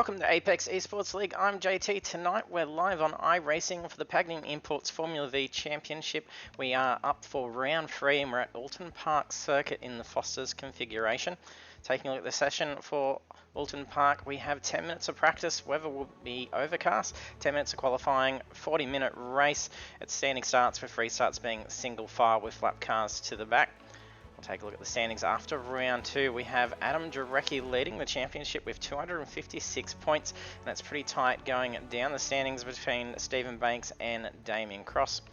Welcome to Apex Esports League. I'm JT. Tonight we're live on iRacing for the Pagnian Imports Formula V Championship. We are up for round 3 and we're at Oulton Park Circuit in the Foster's configuration. Taking a look at the session for Oulton Park, we have 10 minutes of practice. Weather will be overcast. 10 minutes of qualifying, 40-minute race. It's standing starts with free starts being single file with lap cars to the back. We'll take a look at the standings after round 2. We have Adam Jarecki leading the championship with 256 points, and it's pretty tight going down the standings between Stephen Banks and Damien Cross.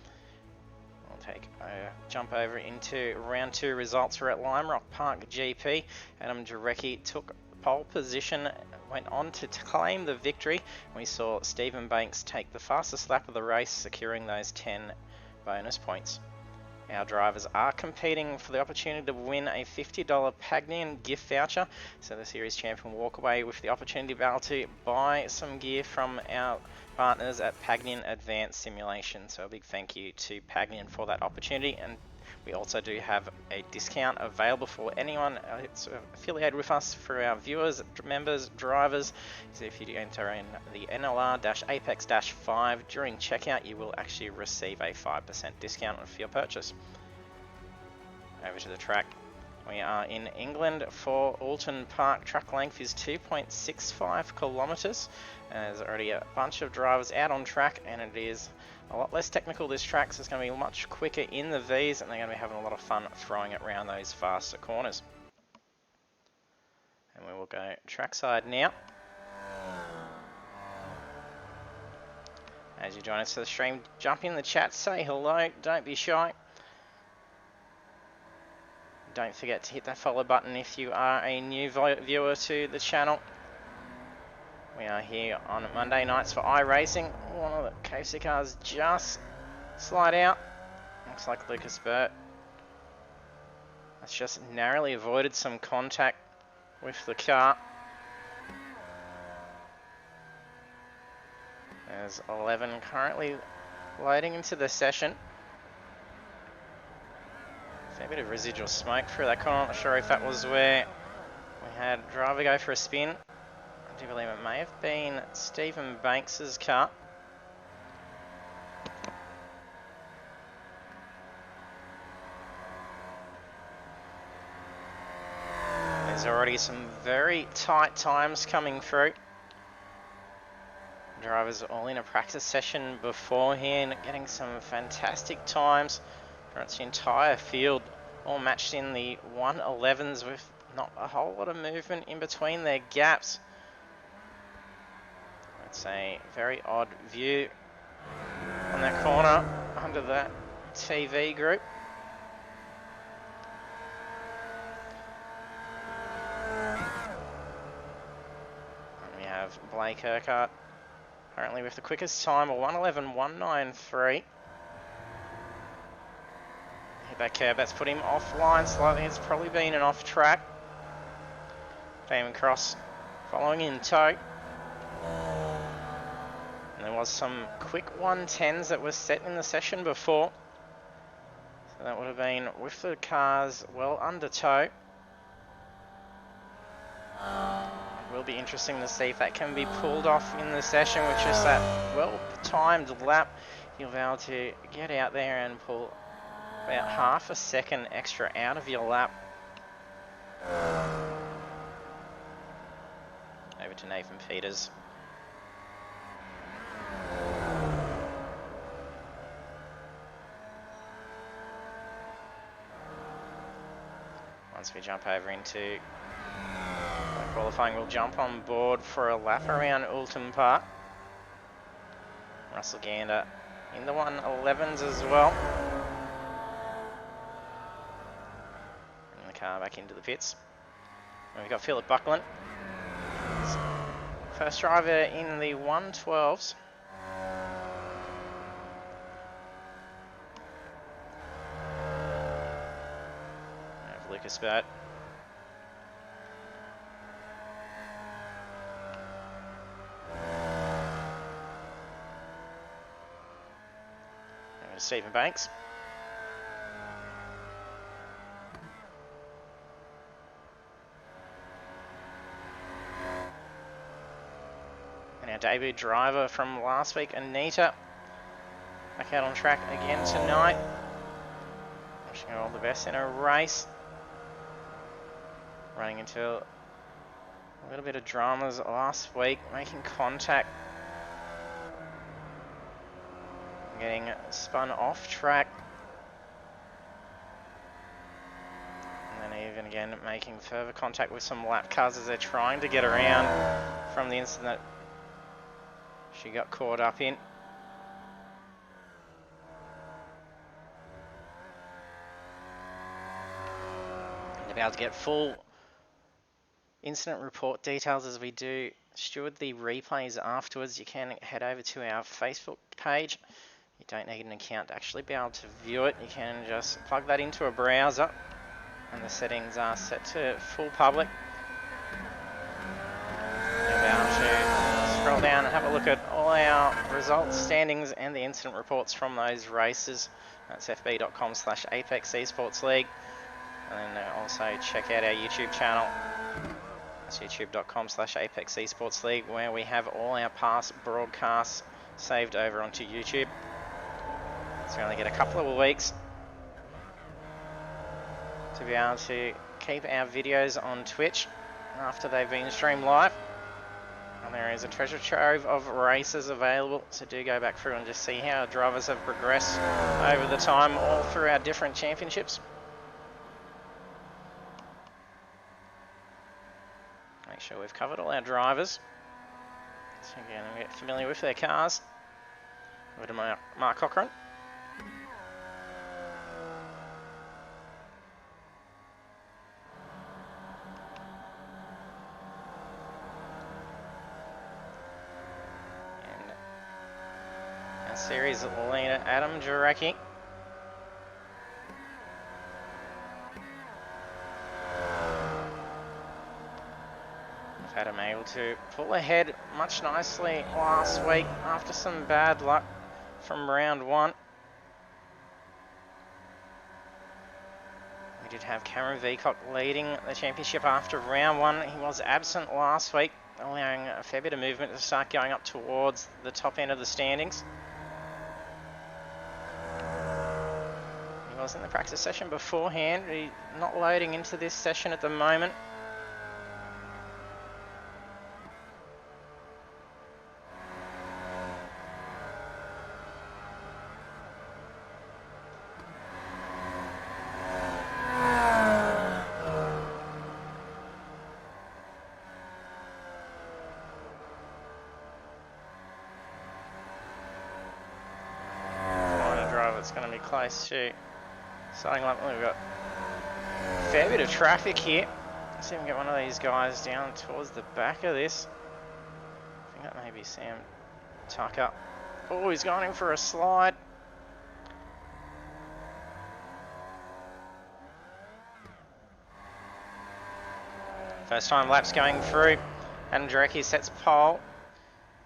We'll take a jump over into round 2 results. We're at Lime Rock Park GP. Adam Jarecki took pole position, went on to claim the victory. We saw Stephen Banks take the fastest lap of the race, securing those 10 bonus points. Our drivers are competing for the opportunity to win a $50 Pagnian gift voucher. So the series champion will walk away with the opportunity to be able to buy some gear from our partners at Pagnian Advanced Simulation. So a big thank you to Pagnian for that opportunity. And we also do have a discount available for anyone that's affiliated with us for our viewers, members, drivers. So if you enter in the NLR-Apex-5 during checkout, you will actually receive a 5% discount for your purchase. Over to the track. We are in England for Oulton Park. Track length is 2.65 kilometres. There's already a bunch of drivers out on track, and it is a lot less technical this track, so it's going to be much quicker in the V's, and they're going to be having a lot of fun throwing it around those faster corners. And we will go trackside now. As you join us to the stream, jump in the chat, say hello, don't be shy. Don't forget to hit that follow button if you are a new viewer to the channel. We are here on Monday nights for iRacing. One of the KFC cars just slide out. Looks like Lucas Burt has just narrowly avoided some contact with the car. There's 11 currently loading into the session. Fair bit of residual smoke through that corner. I'm not sure if that was where we had driver go for a spin. I do believe it may have been Stephen Banks's car. There's already some very tight times coming through. Drivers all in a practice session beforehand, getting some fantastic times. It's the entire field all matched in the 111s with not a whole lot of movement in between their gaps. It's a very odd view on that corner under that TV group. And we have Blake Herkurt currently with the quickest time, a 1:11.193. Hit that curb, that's put him offline slightly. It's probably been an off track. Damon Cross following in tow. And there was some quick 110s that were set in the session before. So that would have been with the cars well under tow. It will be interesting to see if that can be pulled off in the session with just that well-timed lap. You'll be able to get out there and pull about half a second extra out of your lap. Over to Nathan Peters. Once we jump over into qualifying, we'll jump on board for a lap around Oulton Park. Russell Gander in the 111s as well. Bring the car back into the pits. And we've got Philip Buckland. First driver in the 112s. Lucas Burt. And Stephen Banks. our debut driver from last week, Anita, back out on track again tonight. Wishing her all the best in her race. Running into a little bit of dramas last week, making contact. Getting spun off track. And then even again making further contact with some lap cars as they're trying to get around from the incident she got caught up in. And to be able to get full incident report details as we do steward the replays afterwards, you can head over to our Facebook page. You don't need an account to actually be able to view it. You can just plug that into a browser and the settings are set to full public. You'll be able to scroll down and have a look at all our results, standings and the incident reports from those races. That's fb.com/Apex eSports League. And then also check out our YouTube channel. That's youtube.com/Apex eSports League, where we have all our past broadcasts saved over onto YouTube. So we only get a couple of weeks to be able to keep our videos on Twitch after they've been streamed live. And there is a treasure trove of races available, so do go back through and just see how our drivers have progressed over the time all through our different championships. Make sure we've covered all our drivers. So again, get familiar with their cars. Over to Mark Cochran. And our series leader, Adam Jarecki. Adam able to pull ahead much nicely last week after some bad luck from round one. We did have Cameron Veacock leading the championship after round one. He was absent last week, allowing a fair bit of movement to start going up towards the top end of the standings. He was in the practice session beforehand, but he's not loading into this session at the moment. It's going to be close to starting up. We've got a fair bit of traffic here. Let's see if we can get one of these guys down towards the back of this. I think that may be Sam Tucker. Oh, he's going in for a slide. First time laps going through. Adam Jarecki sets pole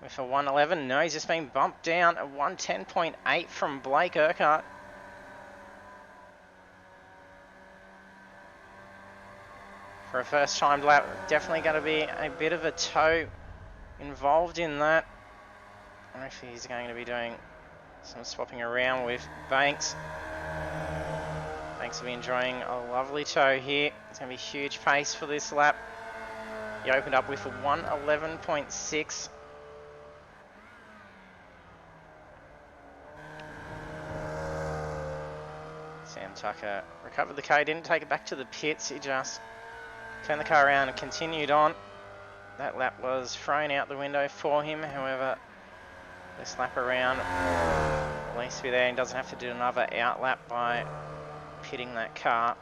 with a 1:11. No, he's just been bumped down. A 1:10.8 from Blake Herkurt. For a first time lap, definitely going to be a bit of a tow involved in that. I don't know if he's going to be doing some swapping around with Banks. Banks will be enjoying a lovely tow here. It's going to be huge pace for this lap. He opened up with a 1:11.6. Sam Tucker recovered the car, didn't take it back to the pits, he just turned the car around and continued on. That lap was thrown out the window for him, however, this lap around, at least be there and doesn't have to do another out lap by pitting that car.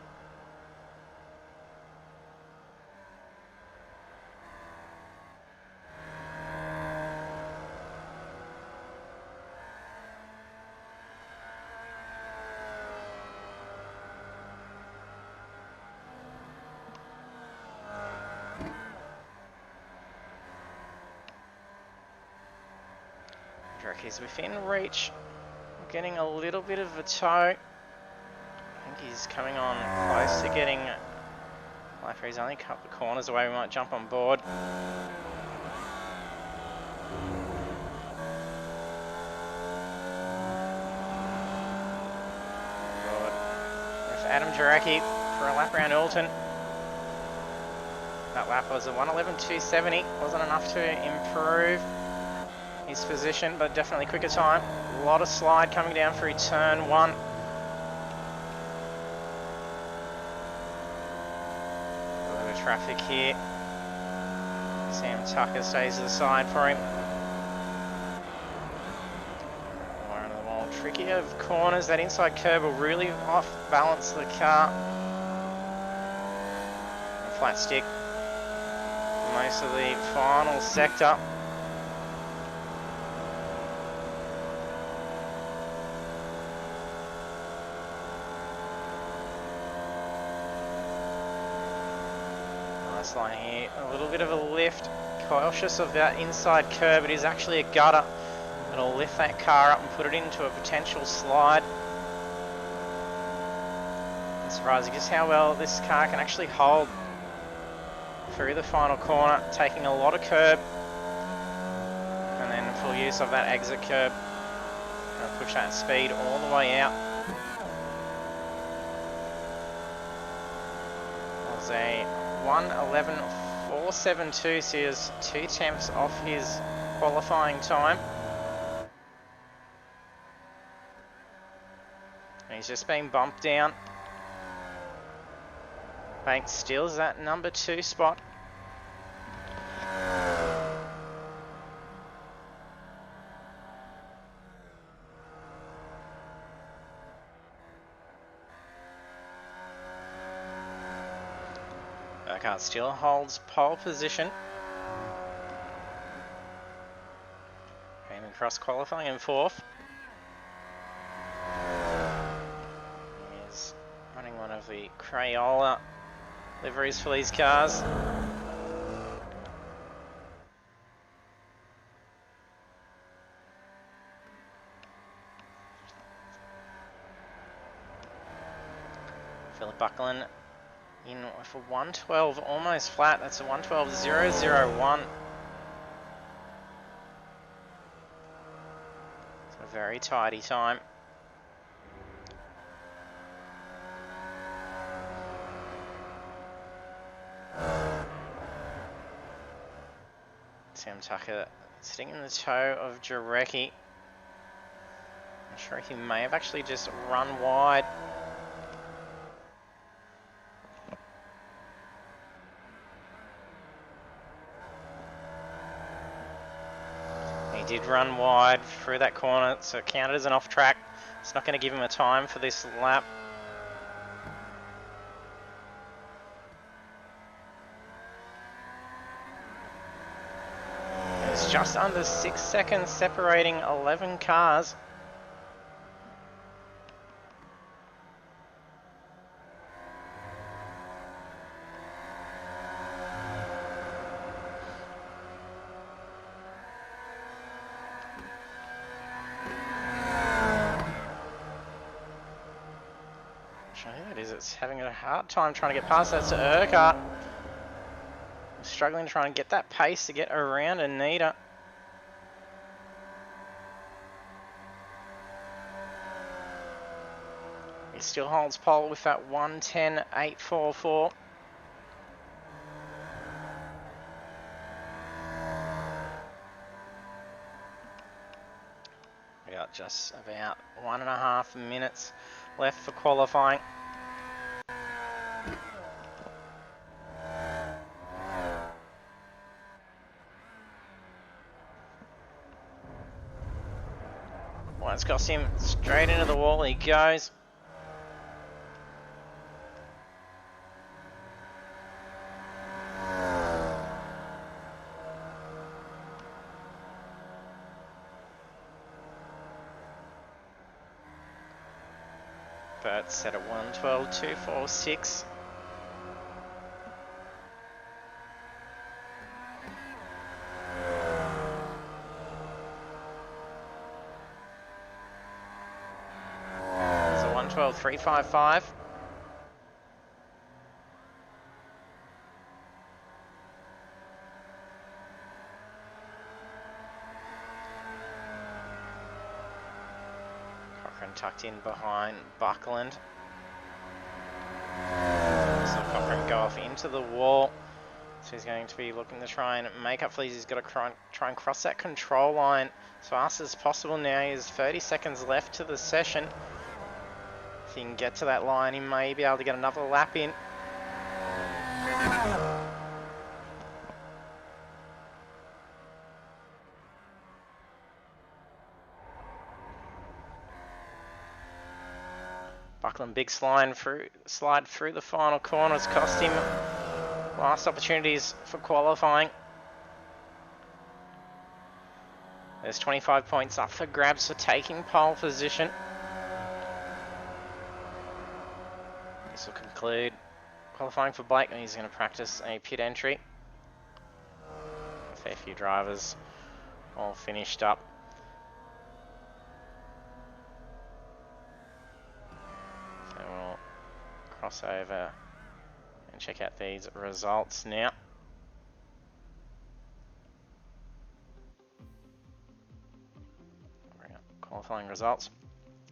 He's within reach, getting a little bit of a tow. I think he's coming on close to getting life. He's only a couple of corners away. We might jump on board. Adam Jarecki for a lap around Oulton. That lap was a 1:11.270. Wasn't enough to improve his position, but definitely quicker time. A lot of slide coming down through turn 1. A little bit of traffic here. Sam Tucker stays to the side for him. One of the more tricky of corners. That inside curve will really off balance the car. And flat stick. Most of the final sector. Nice line here, a little bit of a lift. Cautious of that inside curve, it is actually a gutter. It'll lift that car up and put it into a potential slide. I'm surprised just how well this car can actually hold through the final corner, taking a lot of curb, and then full use of that exit curb. Gonna push that speed all the way out. That was a 1:11.472, so he was 2 tenths off his qualifying time. And he's just been bumped down. Banks steals that number 2 spot. Herkurt still holds pole position. Came across qualifying in 4th. He's running one of the Crayola liveries for these cars. Philip Buckland in for 1:12, almost flat. That's a 1:12.001. So a very tidy time. Sam Tucker sitting in the toe of Jarecki. I'm sure he may have actually just run wide. He did run wide through that corner, so it counted as an off track. It's not going to give him a time for this lap. It's just under 6 seconds separating 11 cars. It's having a hard time trying to get past that to Herkurt. Struggling to try and get that pace to get around Anita. He still holds pole with that 1:10.844. We got just about 1.5 minutes left for qualifying. Well, it's cost him straight into the wall. He goes. Bert set at 1:12.246. There's a 1:12.355. Tucked in behind Buckland. himself into the wall. So he's going to be looking to try and make up for these. He's got to try and cross that control line as fast as possible now. He has 30 seconds left to the session. If he can get to that line, he may be able to get another lap in. Buckland big slide through the final corners, cost him last opportunities for qualifying. There's 25 points up for grabs for taking pole position. This will conclude qualifying for Blake, and he's going to practice a pit entry. A fair few drivers all finished up. So we'll cross over and check out these results now. Bring up qualifying results.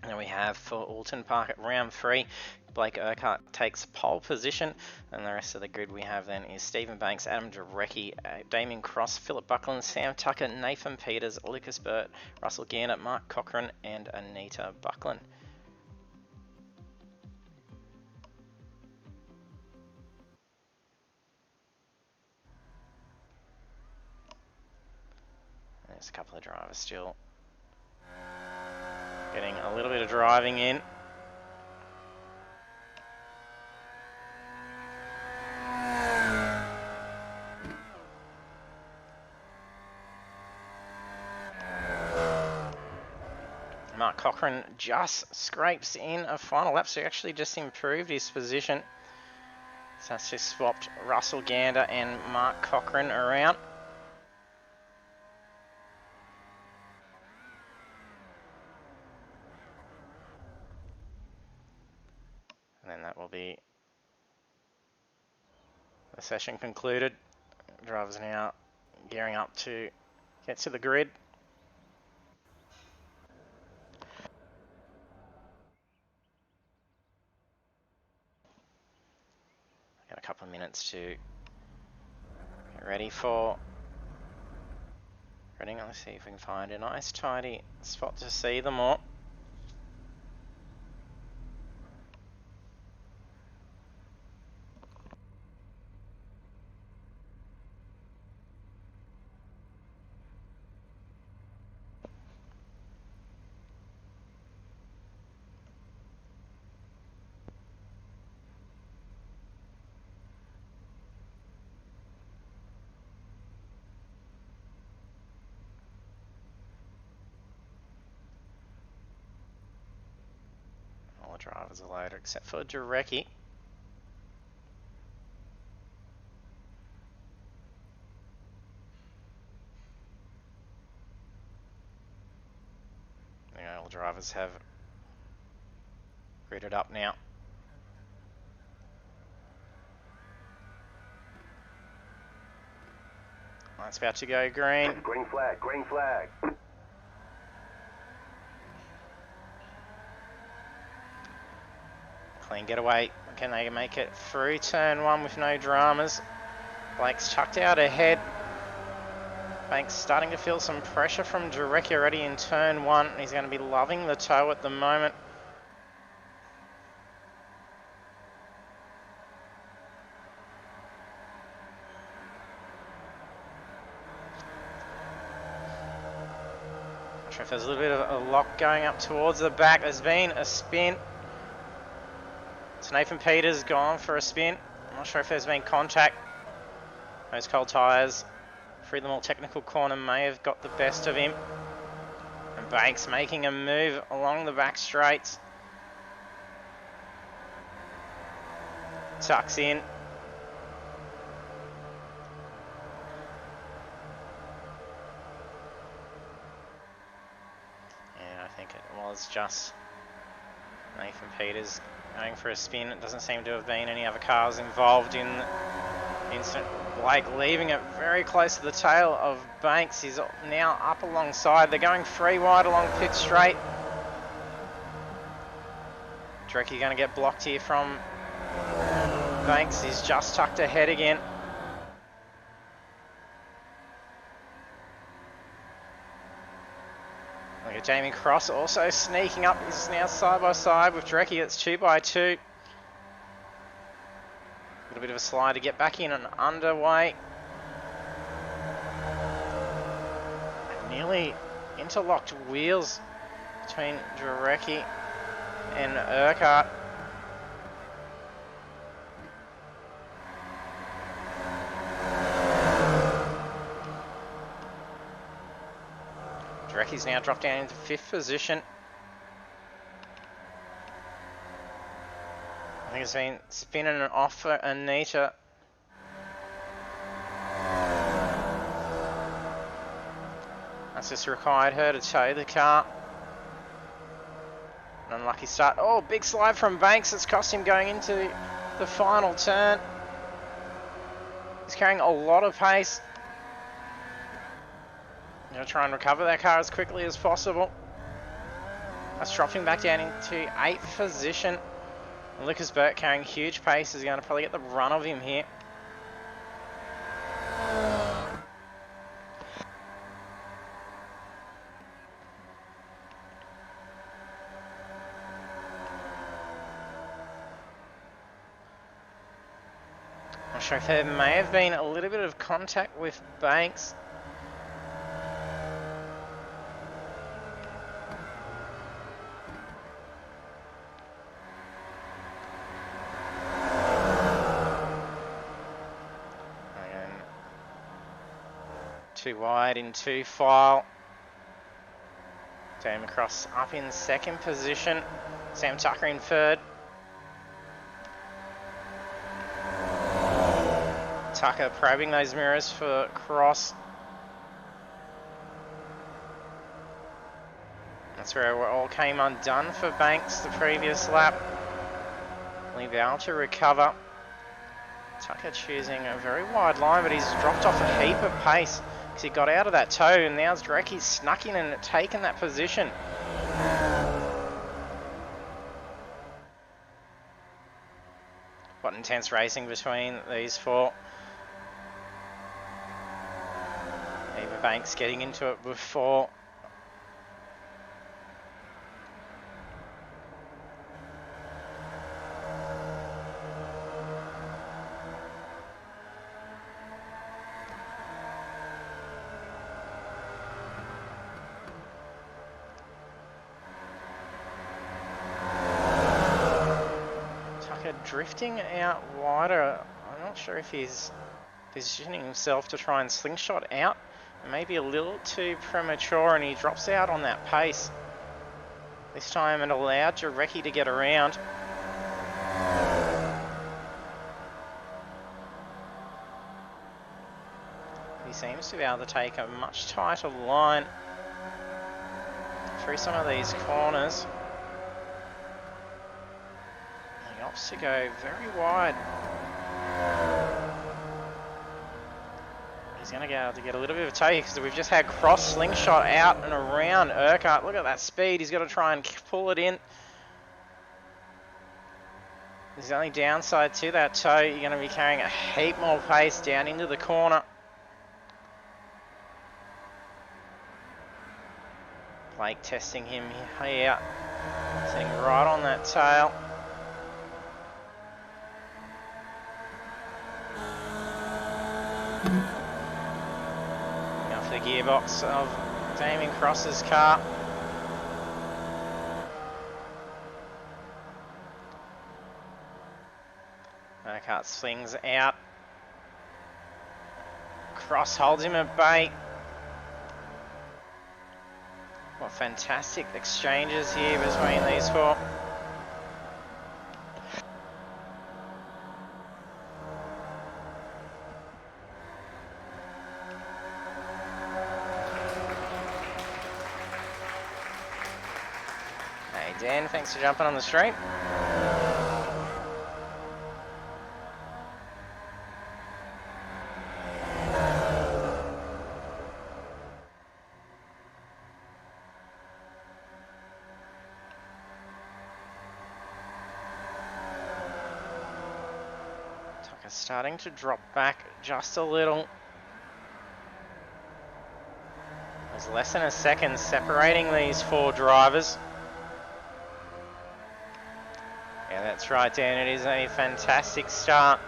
And then we have for Oulton Park at round 3, Blake Herkurt takes pole position, and the rest of the grid we have then is Stephen Banks, Adam Jarecki, Damien Cross, Philip Buckland, Sam Tucker, Nathan Peters, Lucas Burt, Russell Gander, Mark Cochran, and Anita Buckland. There's a couple of drivers still getting a little bit of driving in. Mark Cochran just scrapes in a final lap, so he actually just improved his position. So that's just swapped Russell Gander and Mark Cochran around. And then that will be the session concluded. Drivers now gearing up to get to the grid. Got a couple of minutes to get ready for running. Let's see if we can find a nice tidy spot to see them all. Drivers are loaded except for Jarecki. All drivers have gridded up now. That's about to go green. Green flag, green flag. Clean getaway. Can they make it through turn 1 with no dramas? Blake's chucked out ahead. Banks starting to feel some pressure from Jarecki already in turn 1. He's going to be loving the toe at the moment. Not sure if there's a little bit of a lock going up towards the back. There's been a spin. So Nathan Peters gone for a spin. I'm not sure if there's been contact. Those cold tyres through the more technical corner may have got the best of him. And Banks making a move along the back straights. Tucks in. Yeah, I think it was just Nathan Peters going for a spin. It doesn't seem to have been any other cars involved in the incident. Blake leaving it very close to the tail of Banks. He's now up alongside. They're going 3 wide along pit straight. Jarecki going to get blocked here from Banks is just tucked ahead again. Look at Jamie Cross also sneaking up. He's now side by side with Drecky. It's 2 by 2. A little bit of a slide to get back in and underway. And nearly interlocked wheels between Drecky and Herkurt. Drecky's now dropped down into 5th position. I think it's been spinning off for Anita. That's just required her to tow the car. An unlucky start. Oh, big slide from Banks. It's cost him going into the final turn. He's carrying a lot of pace. Going to try and recover that car as quickly as possible. That's dropped him back down into 8th position. And Lucas Burt carrying huge pace is going to probably get the run of him here. Not sure if there may have been a little bit of contact with Banks. Too wide in 2 file. Damon Cross up in 2nd position. Sam Tucker in 3rd. Tucker probing those mirrors for Cross. That's where it all came undone for Banks the previous lap. Only able to recover. Tucker choosing a very wide line, but he's dropped off a heap of pace because he got out of that tow, and now Drecky's snuck in and taken that position. What intense racing between these four. Eva Banks getting into it before. Drifting out wider. I'm not sure if he's positioning himself to try and slingshot out. Maybe a little too premature, and he drops out on that pace. This time it allowed Jarecki to get around. He seems to be able to take a much tighter line through some of these corners. He opts to go very wide. He's going to be able to get a little bit of a tow because we've just had Cross slingshot out and around Herkurt. Look at that speed. He's got to try and pull it in. There's the only downside to that tow. You're going to be carrying a heap more pace down into the corner. Blake testing him here. Sitting right on that tail. Now for the gearbox of Damien Cross's car. Herkurt swings out. Cross holds him at bay. What fantastic exchanges here between these four. Hey Dan, thanks for jumping on the stream. starting to drop back just a little. There's less than a second separating these four drivers. Yeah, that's right, Dan. It is a fantastic start.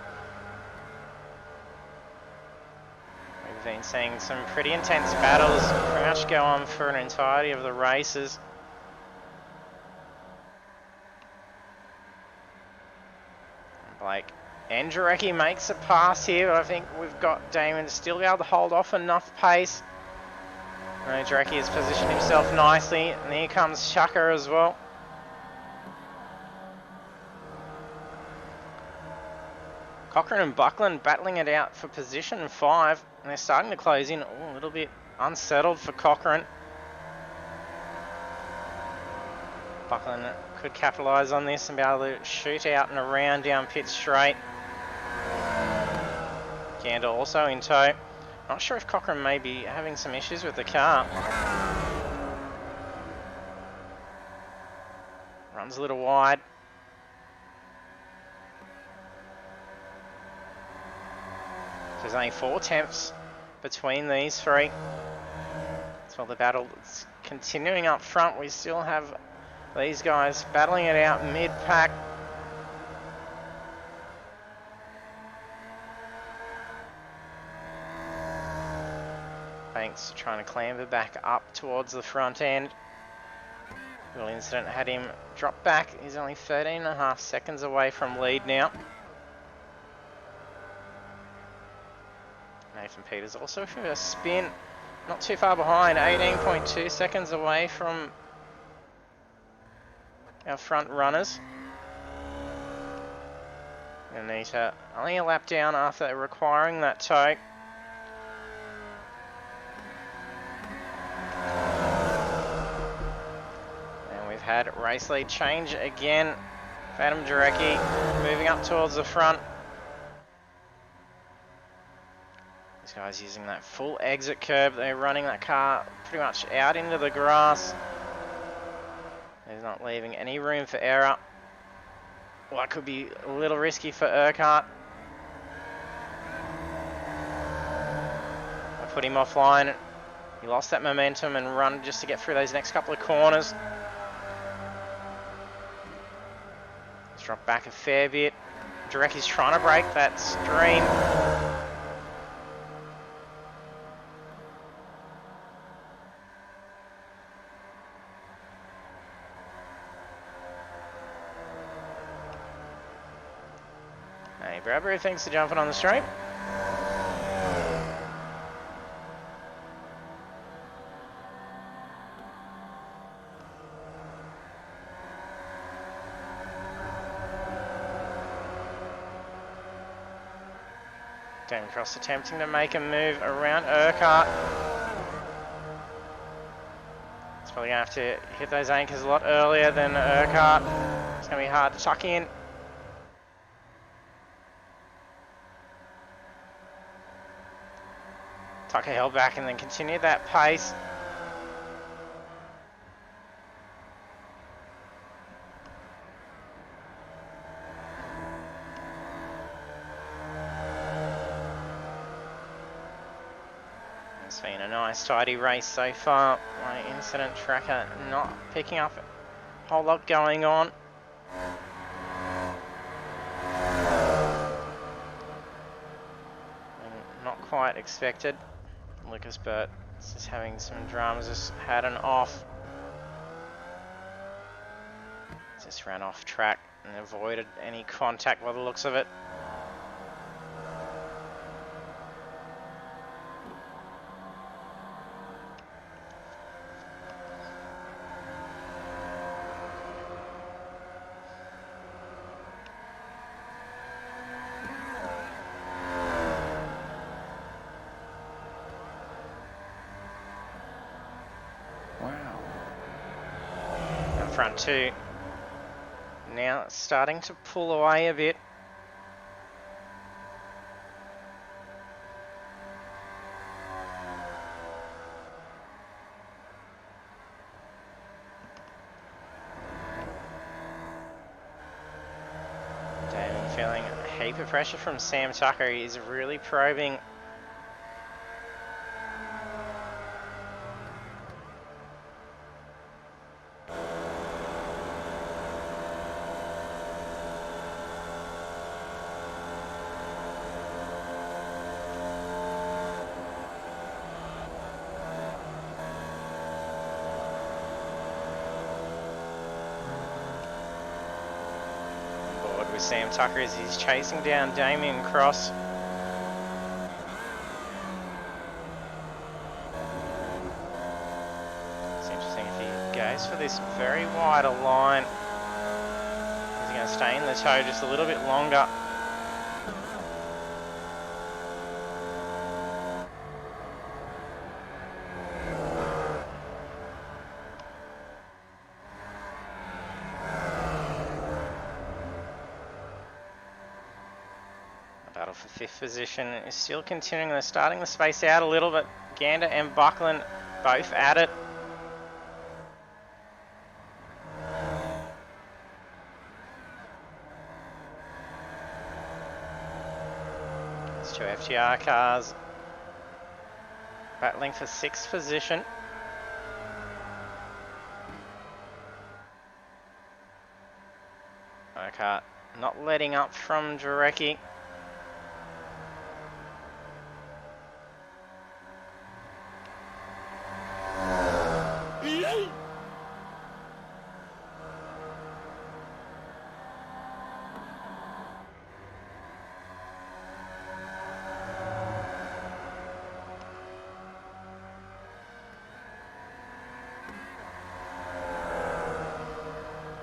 We've been seeing some pretty intense battles pretty much go on for an entirety of the races. Blake and Jarecki makes a pass here, but I think we've got Damon to still be able to hold off enough pace. Jarecki has positioned himself nicely, and here comes Shaka as well. Cochrane and Buckland battling it out for position 5, and they're starting to close in. Ooh, a little bit unsettled for Cochrane. Buckland could capitalise on this and be able to shoot out and around down pit straight. Gander also in tow. Not sure if Cochrane may be having some issues with the car. Runs a little wide. There's only 4 tenths between these three. So the battle is continuing up front. We still have these guys battling it out mid-pack. Banks trying to clamber back up towards the front end. Little incident had him drop back. He's only 13.5 seconds away from lead now. Nathan Peters also for a spin. Not too far behind, 18.2 seconds away from our front runners. Anita only a lap down after requiring that tow. And we've had race lead change again. Adam Jarecki moving up towards the front. These guys using that full exit curb. They're running that car pretty much out into the grass. They're not leaving any room for error. Well, that could be a little risky for Herkurt. I put him offline. He lost that momentum and run just to get through those next couple of corners. Let's drop back a fair bit. Jarecki's trying to break that stream. Bradbury thanks for jumping on the straight. Damon Cross attempting to make a move around Herkurt. It's probably going to have to hit those anchors a lot earlier than Herkurt. It's going to be hard to tuck in. Tucker held back and then continued that pace. It's been a nice tidy race so far. My incident tracker not picking up a whole lot going on. Not quite expected. Lucas Burt is just having some dramas, just had an off. Just ran off track and avoided any contact by the looks of it. Front two now starting to pull away a bit. Damon feeling heap of pressure from Sam Tucker. He's really probing. Sam Tucker as he's chasing down Damien Cross. It's interesting if he goes for this very wider line. He's going to stay in the toe just a little bit longer. Battle for 5th position is still continuing. They're starting to space out a little, but Gander and Buckland both at it. It's 2 FTR cars battling for 6th position. Herkurt not letting up from Jarecki.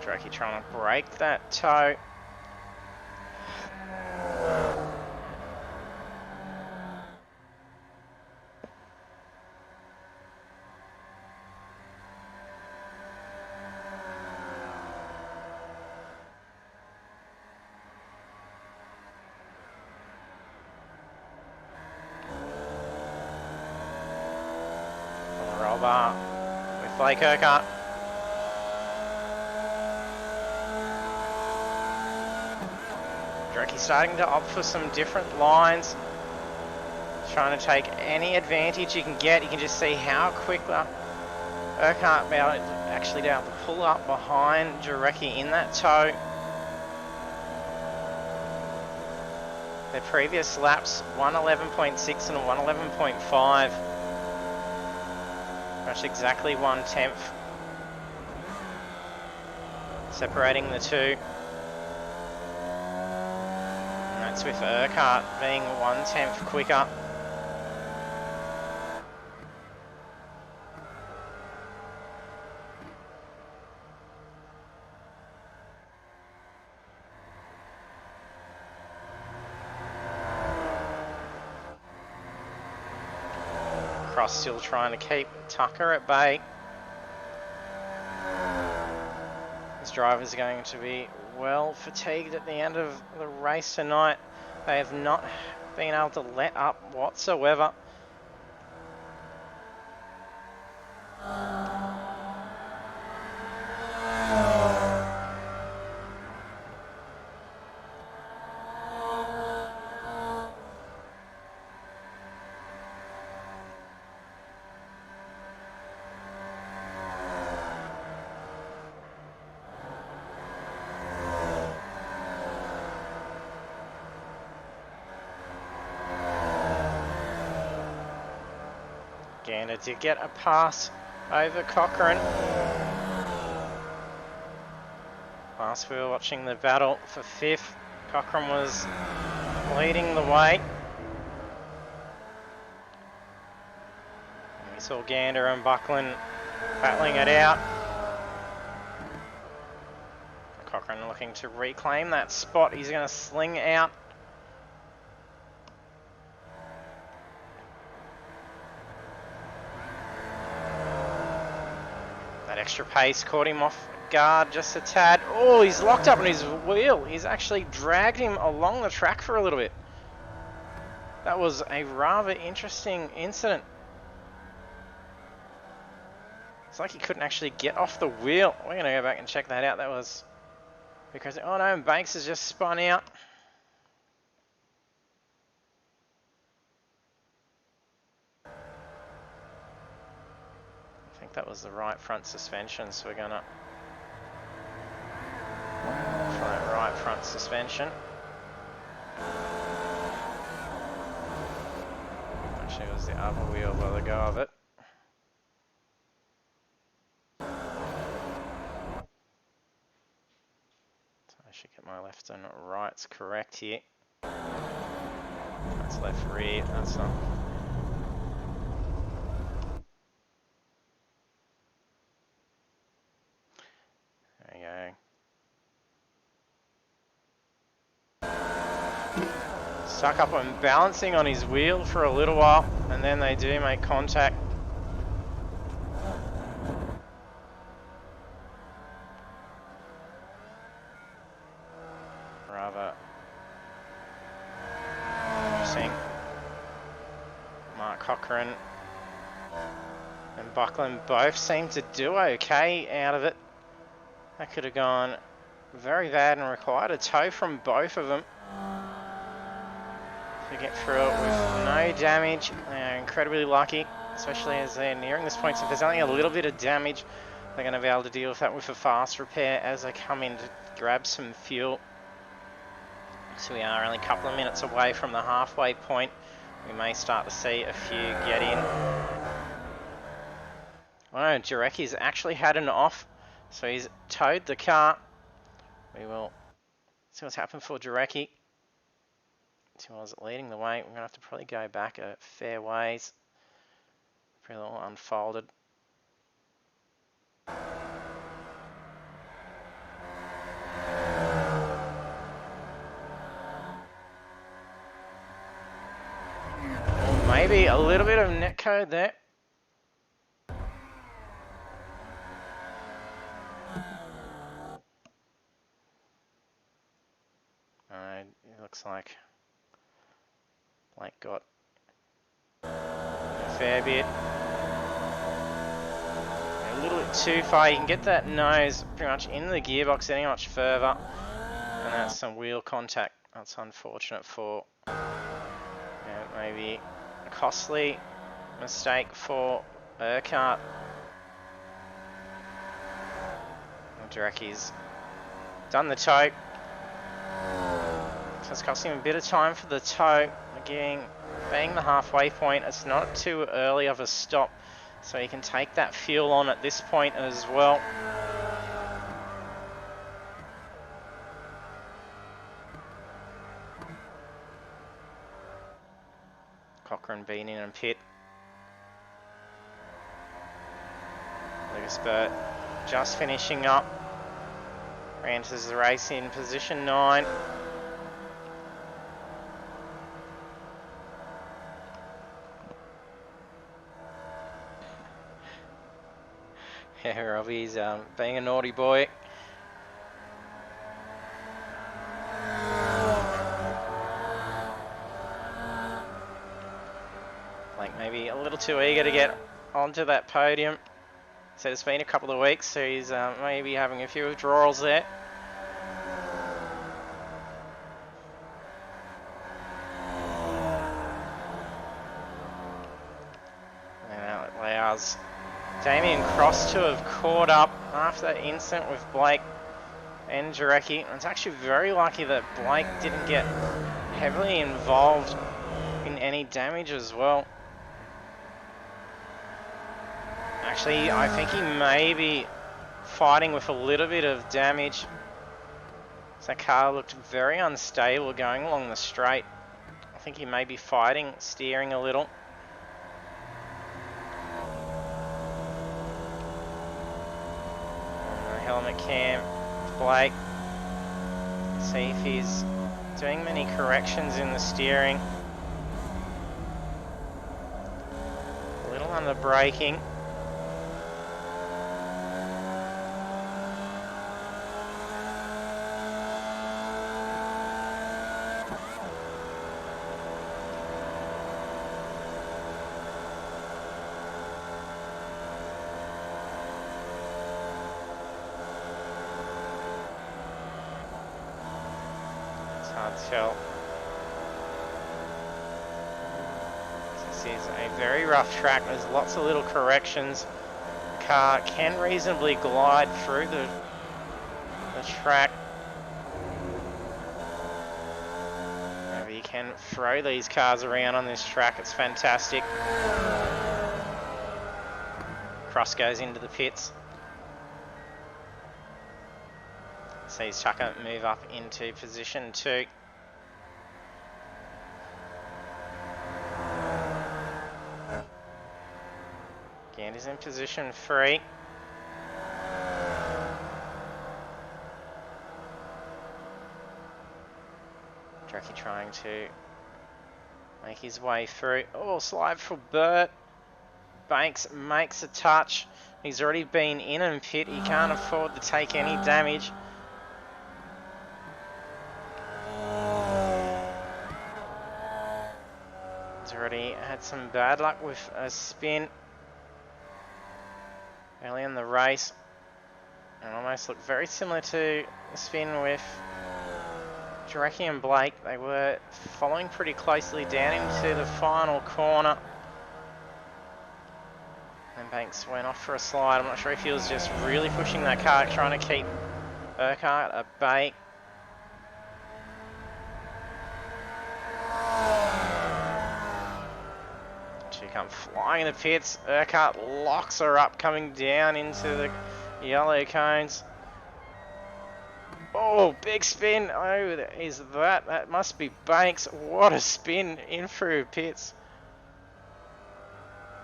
Jarecki trying to break that toe. Roll bar with Blake Herkurt. Jarecki starting to opt for some different lines. Trying to take any advantage he can get. You can just see how quickly Herkurt actually be able to pull up behind Jarecki in that toe. Their previous laps, 1:11.6 and a 1:11.5. That's exactly 1/10. Separating the two. And that's with Herkurt being 1/10 quicker. Cross still trying to keep Tucker at bay. This driver's going to be well fatigued at the end of the race tonight. They have not been able to let up whatsoever. Gander did get a pass over Cochrane. Whilst we were watching the battle for 5th, Cochrane was leading the way. And we saw Gander and Buckland battling it out. Cochrane looking to reclaim that spot. He's going to sling out. Extra pace caught him off guard just a tad. Oh, he's locked up on his wheel. He's actually dragged him along the track for a little bit. That was a rather interesting incident. It's like he couldn't actually get off the wheel. We're going to go back and check that out. That was because, oh no, Banks has just spun out. think that was the right front suspension, so we're gonna try that right front suspension. Actually, it was the other wheel by the go of it. So I should get my left and rights correct here. That's left rear, that's not. There you go. Stuck up and balancing on his wheel for a little while, and then they do make contact. Rather interesting. Mark Cochrane and Buckland both seem to do okay out of it. That could have gone very bad and required a tow from both of them to get through it with no damage. They're incredibly lucky, especially as they're nearing this point. So if there's only a little bit of damage, they're going to be able to deal with that with a fast repair as they come in to grab some fuel. So we are only a couple of minutes away from the halfway point. We may start to see a few get in. Oh no, Jarecki's actually had an off, so he's towed the car. We will see what's happened for Jarecki. So I was leading the way. We're going to have to probably go back a fair ways. Pretty all unfolded. Maybe a little bit of netcode there. It looks like Blake got a fair bit. A little bit too far. You can get that nose pretty much in the gearbox any much further. And that's some wheel contact. That's unfortunate for maybe a costly mistake for Herkurt. Jarecki's done the tow. So it's costing him a bit of time for the tow. Again, being the halfway point, it's not too early of a stop. So he can take that fuel on at this point as well. Cochrane been in and pit. Lucas Burt just finishing up. Enters the race in position 9. Yeah, Robbie's being a naughty boy. Like maybe a little too eager to get onto that podium. So it's been a couple of weeks, so he's maybe having a few withdrawals there. And that allows Damien Cross to have caught up after that incident with Blake and Jarecki. And it's actually very lucky that Blake didn't get heavily involved in any damage as well. Actually, I think he may be fighting with a little bit of damage. That car looked very unstable going along the straight. I think he may be fighting, steering a little. Helmet cam, Blake. See if he's doing many corrections in the steering. A little under braking. Tell. This is a very rough track. There's lots of little corrections. car can reasonably glide through the track. Maybe you can throw these cars around on this track, it's fantastic. Cross goes into the pits. Sees Tucker move up into position 2. Gandy's in position 3. Dracky trying to make his way through. Oh, slide for Burt. Banks makes a touch. He's already been in and pit. He can't afford to take any damage. He's already had some bad luck with a spin early in the race. And almost looked very similar to the spin with Dracky and Blake. They were following pretty closely down into the final corner. And Banks went off for a slide. I'm not sure if he was just really pushing that car, trying to keep Herkurt at bay. She comes flying in the pits. Herkurt locks her up, coming down into the yellow cones. Oh, big spin. Oh, is that? That must be Banks. What a spin in through pits.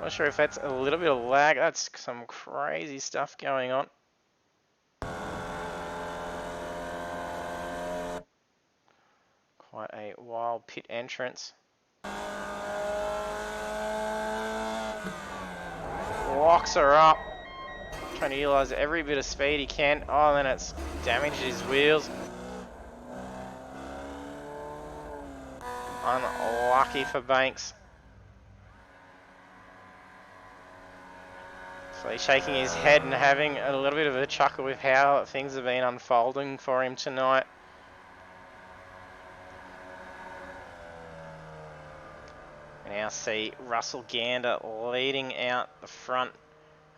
Not sure if that's a little bit of lag. That's some crazy stuff going on. Quite a wild pit entrance. Locks her up. Trying to utilise every bit of speed he can. Oh, then it's damaged his wheels. Unlucky for Banks. So he's shaking his head and having a little bit of a chuckle with how things have been unfolding for him tonight. We now see Russell Gander leading out the front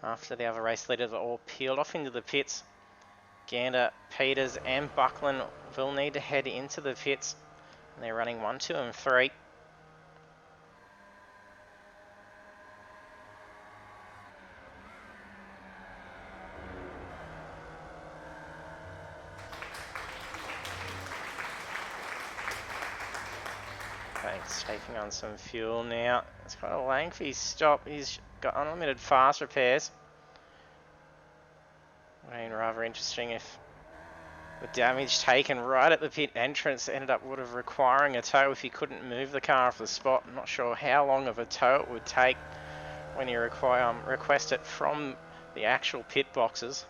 after the other race leaders are all peeled off into the pits. Gander, Peters and Buckland will need to head into the pits. And they're running 1, 2 and 3. Banks taking on some fuel now. It's quite a lengthy stop. He's got unlimited fast repairs. I mean, rather interesting if the damage taken right at the pit entrance ended up requiring a tow if he couldn't move the car off the spot. I'm not sure how long of a tow it would take when you request it from the actual pit boxes.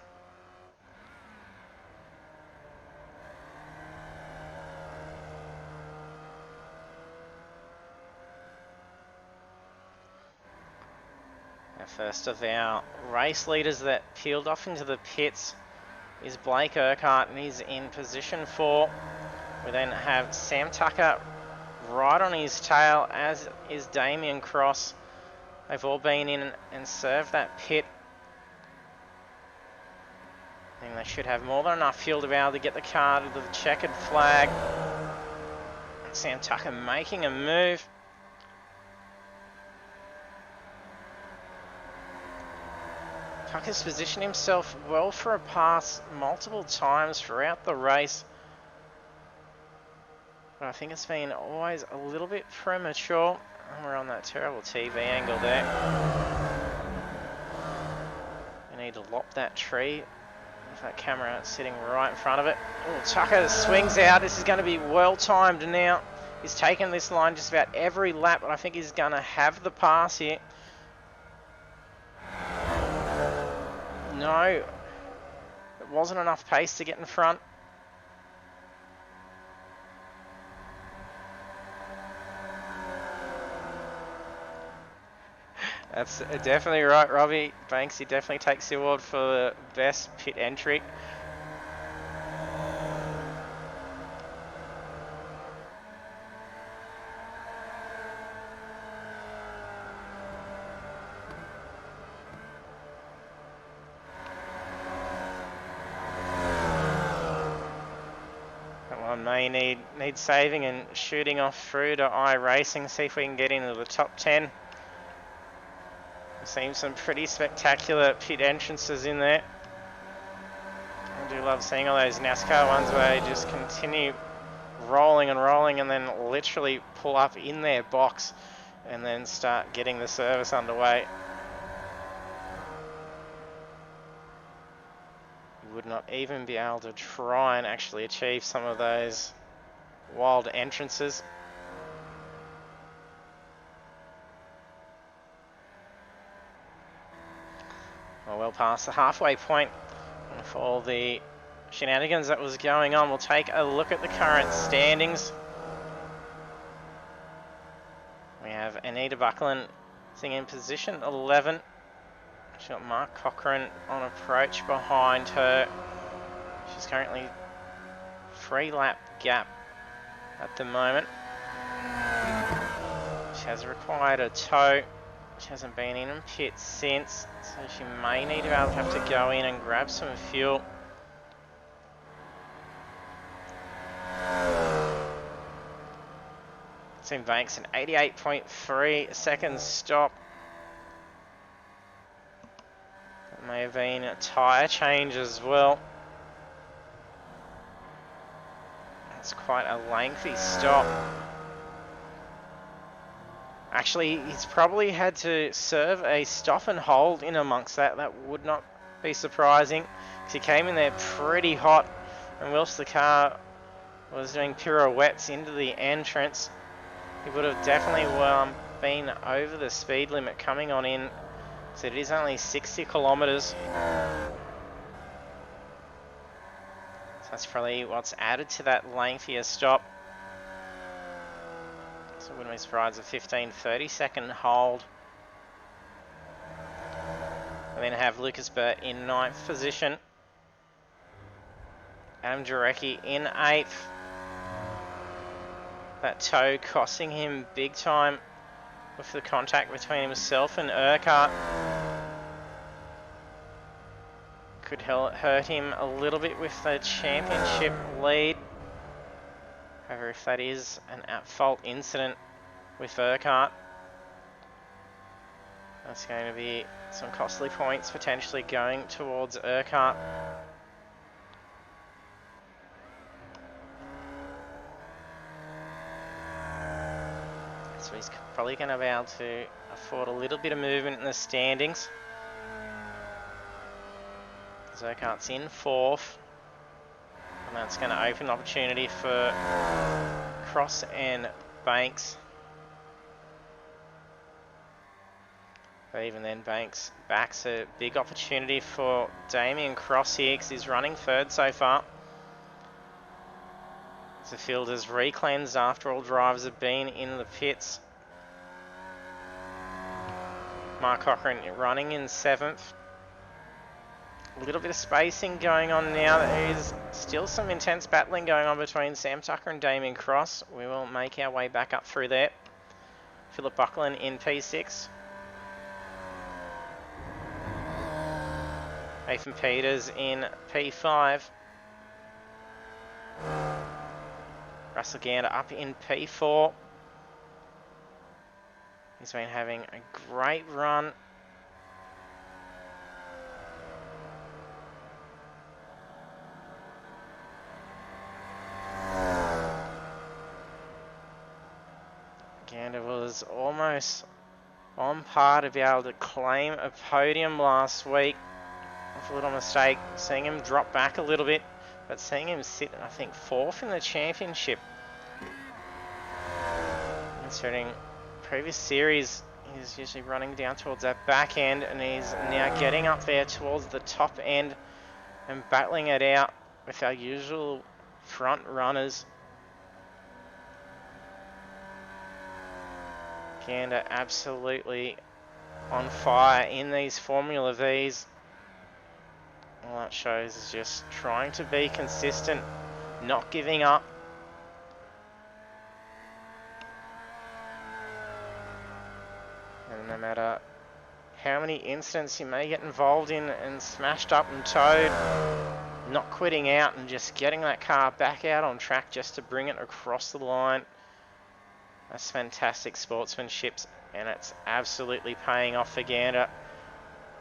First of our race leaders that peeled off into the pits is Blake Herkurt, and he's in position 4. We then have Sam Tucker right on his tail, as is Damien Cross. They've all been in and served that pit. I think they should have more than enough fuel to be able to get the car to the checkered flag. Sam Tucker making a move. Tucker's positioned himself well for a pass multiple times throughout the race. But I think it's been always a little bit premature. And we're on that terrible TV angle there. We need to lop that tree with that camera sitting right in front of it. Oh, Tucker swings out. This is going to be well timed now. He's taken this line just about every lap, but I think he's going to have the pass here. No, it wasn't enough pace to get in front. That's definitely right, Robbie. Banks, he definitely takes the award for the best pit entry. definitely need saving and shooting off through to iRacing. See if we can get into the top 10. We've seen some pretty spectacular pit entrances in there. I do love seeing all those NASCAR ones where they just continue rolling and rolling and then literally pull up in their box and then start getting the service underway. You would not even be able to try and actually achieve some of those wild entrances. Well past the halfway point for all the shenanigans that was going on. We'll take a look at the current standings. We have Anita Buckland sitting in position 11. She's got Mark Cochran on approach behind her. She's currently 3-lap gap at the moment. She has required a tow. She hasn't been in pit since, so she may need to have to go in and grab some fuel. Tim Banks an 88.3 second stop. That may have been a tyre change as well. It's quite a lengthy stop. Actually, he's probably had to serve a stop and hold in amongst that. That would not be surprising, because he came in there pretty hot, and whilst the car was doing pirouettes into the entrance, he would have definitely been over the speed limit coming on in. So it is only 60 kilometres. So that's probably what's added to that lengthier stop. So I wouldn't be surprised if 15-30 second hold. And then have Lucas Burt in 9th position. Adam Jarecki in 8th. That tow costing him big time with the contact between himself and Herkurt. Could hurt him a little bit with the championship lead. However, if that is an at-fault incident with Herkurt, that's going to be some costly points potentially going towards Herkurt. So he's probably going to be able to afford a little bit of movement in the standings. Herkurt's in 4th. And that's going to open an opportunity for Cross and Banks. But even then, Banks backs a big opportunity for Damien Cross here, because he's running 3rd so far. The field is re-cleansed after all drivers have been in the pits. Mark Cochran running in 7th. A little bit of spacing going on now. There is still some intense battling going on between Sam Tucker and Damien Cross. We will make our way back up through there. Philip Buckland in P6. Nathan Peters in P5. Russell Gander up in P4. He's been having a great run. Gander was almost on par to be able to claim a podium last week. With a little mistake, seeing him drop back a little bit, but seeing him sit, I think, 4th in the championship. Considering previous series, he's usually running down towards that back end, and he's now getting up there towards the top end and battling it out with our usual front runners. Gander absolutely on fire in these Formula Vs. All that shows is just trying to be consistent, not giving up. And no matter how many incidents you may get involved in and smashed up and towed, not quitting out and just getting that car back out on track just to bring it across the line. That's fantastic sportsmanship, and it's absolutely paying off for Gander.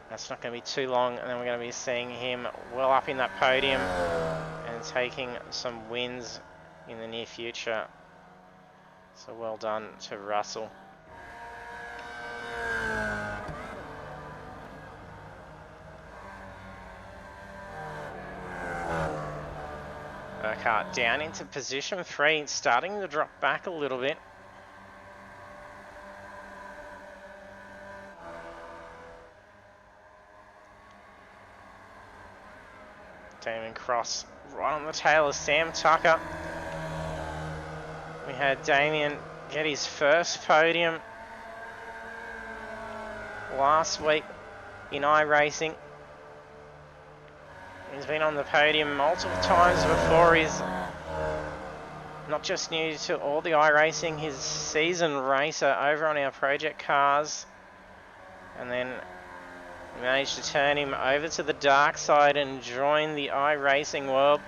That's not going to be too long, and then we're going to be seeing him well up in that podium and taking some wins in the near future. So well done to Russell. Herkurt down into position 3, starting to drop back a little bit. Damon Cross right on the tail of Sam Tucker. We had Damien get his first podium last week in iRacing. He's been on the podium multiple times before. He's not just new to all the iRacing, he's a seasoned racer over on our project cars. And then managed to turn him over to the dark side and join the iRacing world.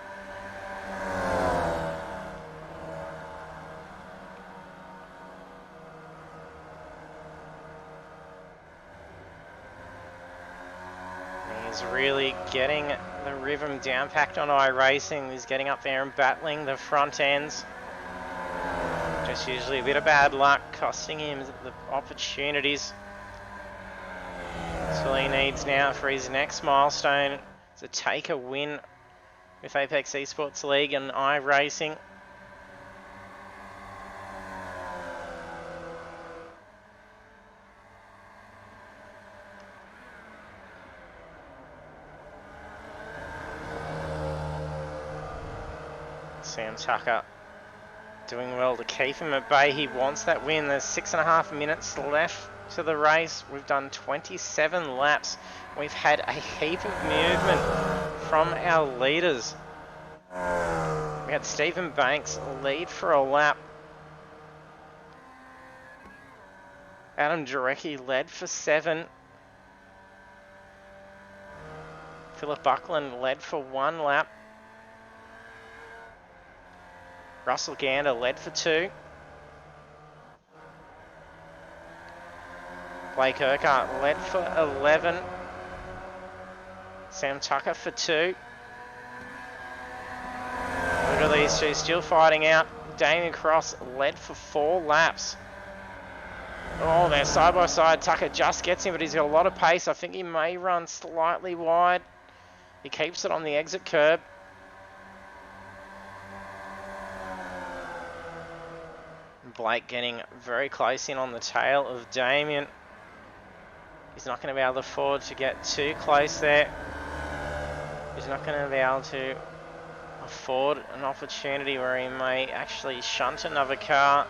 He's really getting the rhythm down packed on iRacing. He's getting up there and battling the front ends. Just usually a bit of bad luck costing him the opportunities. That's all he needs now for his next milestone, to take a win with Apex eSports League and iRacing. Sam Tucker doing well to keep him at bay. He wants that win. There's 6.5 minutes left to the race. We've done 27 laps. We've had a heap of movement from our leaders. We had Stephen Banks lead for a lap. Adam Jarecki led for 7. Philip Buckland led for 1 lap. Russell Gander led for 2. Blake Herkurt led for 11. Sam Tucker for 2. Look at these two still fighting out. Damien Cross led for 4 laps. Oh, they're side by side. Tucker just gets him, but he's got a lot of pace. I think he may run slightly wide. He keeps it on the exit curb. Blake getting very close in on the tail of Damien. He's not going to be able to afford to get too close there. He's not going to be able to afford an opportunity where he may actually shunt another car.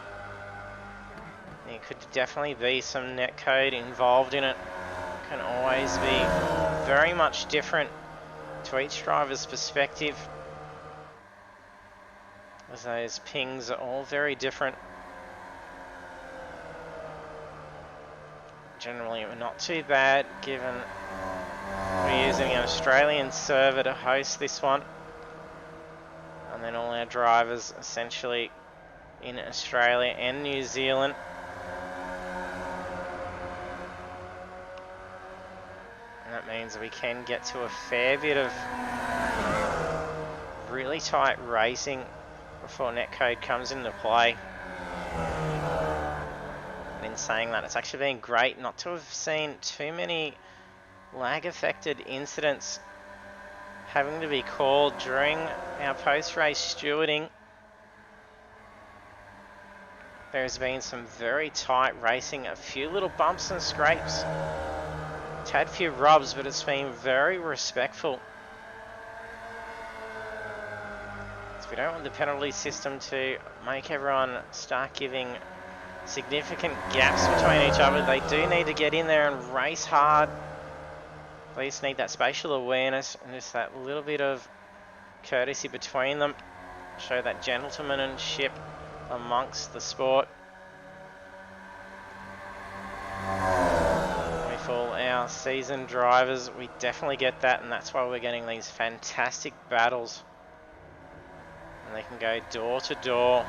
There could definitely be some netcode involved in it. Can always be very much different to each driver's perspective, as those pings are all very different. Generally not too bad, given we're using an Australian server to host this one, and then all our drivers essentially in Australia and New Zealand. And that means we can get to a fair bit of really tight racing before netcode comes into play. In saying that, it's actually been great not to have seen too many lag affected incidents having to be called during our post-race stewarding. There's been some very tight racing, a few little bumps and scrapes. It's had a few rubs, but it's been very respectful. So we don't want the penalty system to make everyone start giving significant gaps between each other. They do need to get in there and race hard. They just need that spatial awareness and just that little bit of courtesy between them. Show that gentlemanship amongst the sport. We beautiful. Our seasoned drivers, we definitely get that, and that's why we're getting these fantastic battles. And they can go door to door.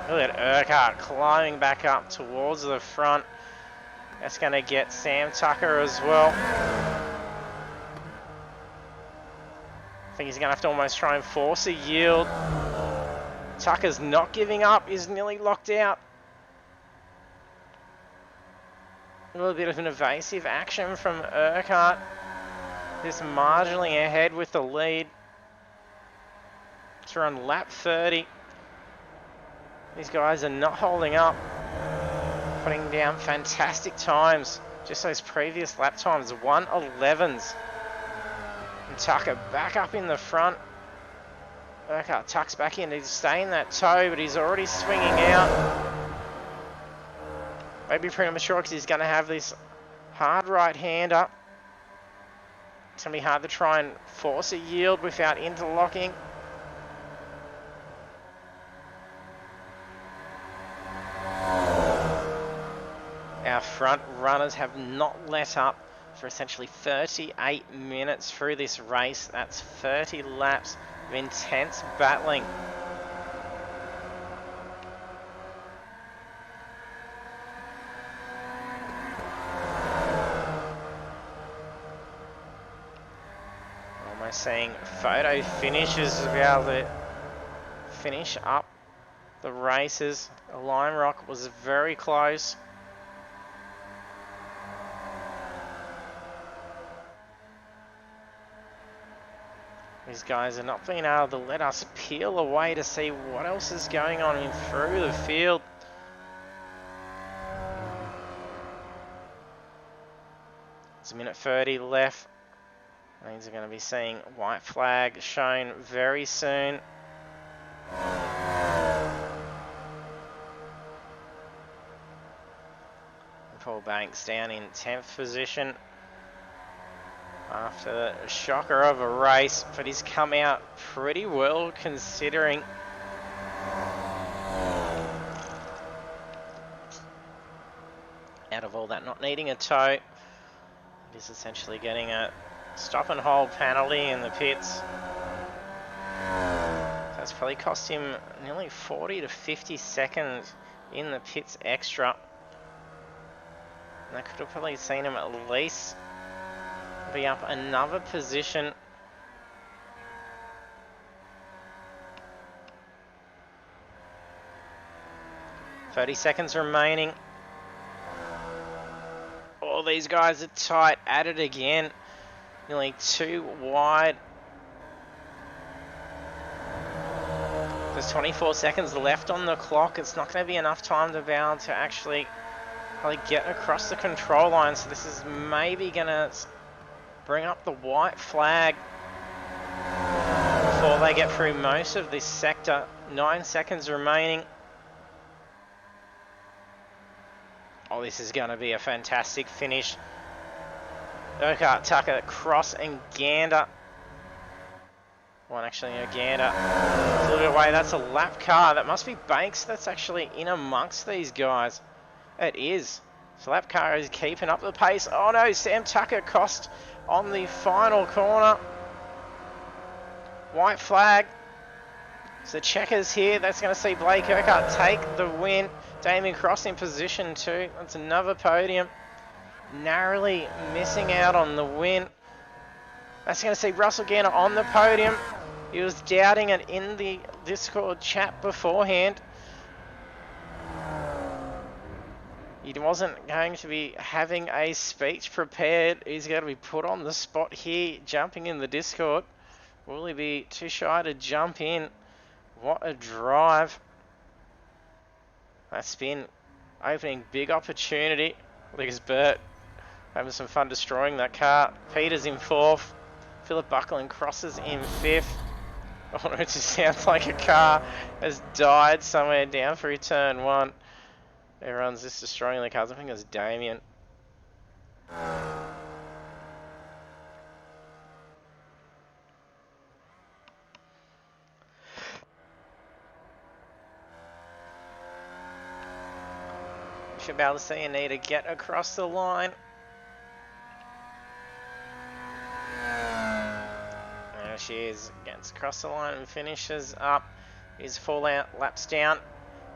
Look at Herkurt climbing back up towards the front. That's going to get Sam Tucker as well. I think he's going to have to almost try and force a yield. Tucker's not giving up. He's nearly locked out. A little bit of an evasive action from Herkurt. Just marginally ahead with the lead. It's around lap 30. These guys are not holding up. Putting down fantastic times. Just those previous lap times, 1:11s. And Tucker back up in the front. Herkurt tucks back in. He's staying that toe, but he's already swinging out. Maybe premature because he's going to have this hard right-hander. It's going to be hard to try and force a yield without interlocking. Our front runners have not let up for essentially 38 minutes through this race. That's 30 laps of intense battling. Almost seeing photo finishes to be able to finish up the races. Lime Rock was very close. These guys are not being able to let us peel away to see what else is going on in through the field. There's a minute 30 left. These are going to be seeing white flag shown very soon. Paul Banks down in 10th position after the shocker of a race, but he's come out pretty well considering. Out of all that, not needing a tow, he's essentially getting a stop and hold penalty in the pits. That's probably cost him nearly 40 to 50 seconds in the pits extra. And that could have probably seen him at least be up another position. "30 seconds remaining. All these guys are tight at it again. Nearly 2 wide. There's 24 seconds left on the clock. It's not going to be enough time to be able to actually probably get across the control line. So this is maybe going to bring up the white flag before they get through most of this sector. 9 seconds remaining. Oh, this is going to be a fantastic finish. Herkurt, Tucker, Cross and Gander. One actually, Gander. A little bit away. That's a lap car. That must be Banks. That's actually in amongst these guys. It is. So lap car is keeping up the pace. Oh no, Sam Tucker cost on the final corner. White flag. So checkers here. That's going to see Blake Herkurt take the win. Damien Cross in position 2. That's another podium. Narrowly missing out on the win. That's going to see Russell Gander on the podium. He was doubting it in the Discord chat beforehand. He wasn't going to be having a speech prepared. He's going to be put on the spot here, jumping in the Discord. Will he be too shy to jump in? What a drive. That spin opening big opportunity. Lucas Burt having some fun destroying that car. Peters in 4th. Philip Buckland crosses in 5th. Oh no, it just sounds like a car has died somewhere down through turn 1. Everyone's just destroying the cars. I think it was Damien. Should be able to see Anita get across the line. she is. Gets across the line and finishes up. His fallout, laps down.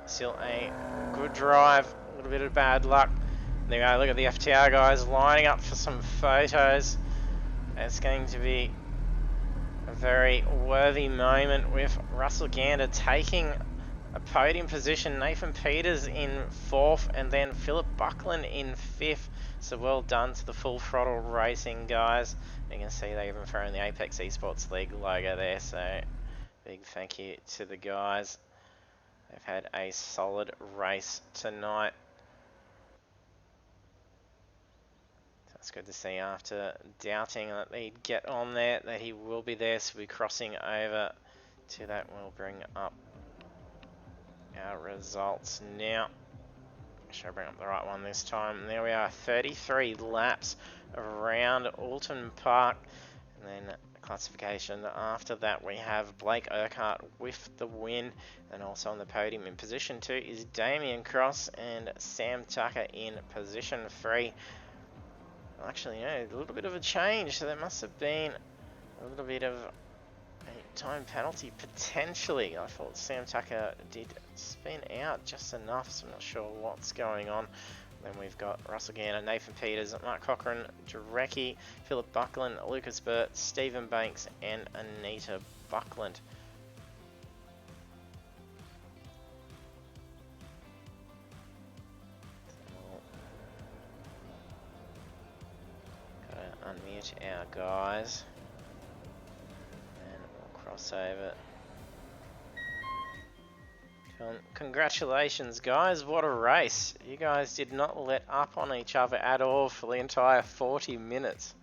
Still a good drive. A little bit of bad luck. There we go. Look at the FTR guys lining up for some photos. It's going to be a very worthy moment with Russell Gander taking a podium position. Nathan Peters in 4th, and then Philip Buckland in 5th. So well done to the Full Throttle Racing guys. You can see they even thrown the Apex Esports League logo there, so big thank you to the guys. They've had a solid race tonight. It's good to see after doubting that he'd get on there, that he will be there. So we'll be crossing over to that. We'll bring up our results now. Should I bring up the right one this time? And there we are, 33 laps around Oulton Park. And then classification after that, we have Blake Herkurt with the win. And also on the podium in position 2 is Damien Cross and Sam Tucker in position 3. Actually, no, a little bit of a change, so there must have been a little bit of a time penalty potentially. I thought Sam Tucker did spin out just enough, so I'm not sure what's going on. Then we've got Russell Gander, Nathan Peters, Mark Cochran, Jarecki, Philip Buckland, Lucas Burt, Stephen Banks, and Anita Buckland. Unmute our guys and we'll cross over. Congratulations guys, what a race. You guys did not let up on each other at all for the entire 40 minutes.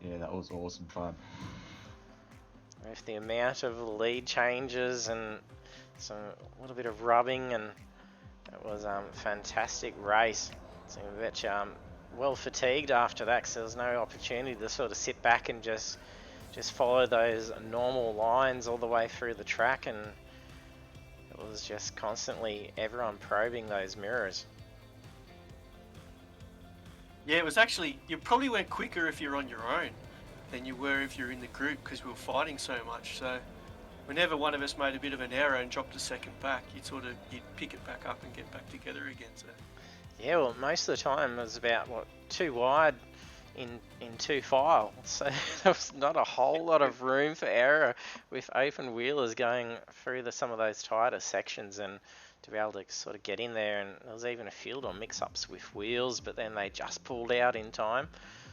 Yeah, that was awesome fun. With the amount of lead changes and some little bit of rubbing, and it was a fantastic race. So I bet you well fatigued after that, because there was no opportunity to sort of sit back and just follow those normal lines all the way through the track, and it was just constantly everyone probing those mirrors. Yeah, it was actually, you probably went quicker if you're on your own than you were if you're in the group, because we were fighting so much. So whenever one of us made a bit of an error and dropped a second back, you'd pick it back up and get back together again. So yeah, well, most of the time it was about, what, 2 wide in 2 file. So there was not a whole lot of room for error with open wheelers going through some of those tighter sections, and to be able to sort of get in there. And there was even a field on mix-ups with wheels, but then they just pulled out in time.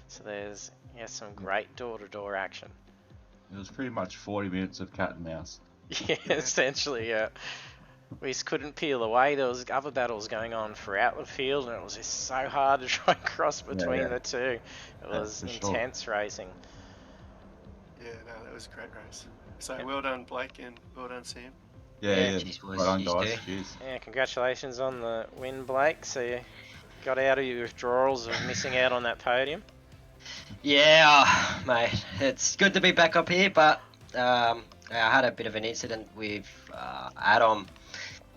So there's some great door-to-door action. It was pretty much 40 minutes of cat and mouse. Yeah, essentially, yeah. We just couldn't peel away. There was other battles going on throughout the field, and it was just so hard to try and cross between the two. It was intense racing. Yeah, no, that was a great race. So well done, Blake, and well done, Sam. Yeah, well done, guys. Cheers. Yeah, congratulations on the win, Blake. So you got out of your withdrawals of missing out on that podium. Yeah, mate, it's good to be back up here, but I had a bit of an incident with Adam.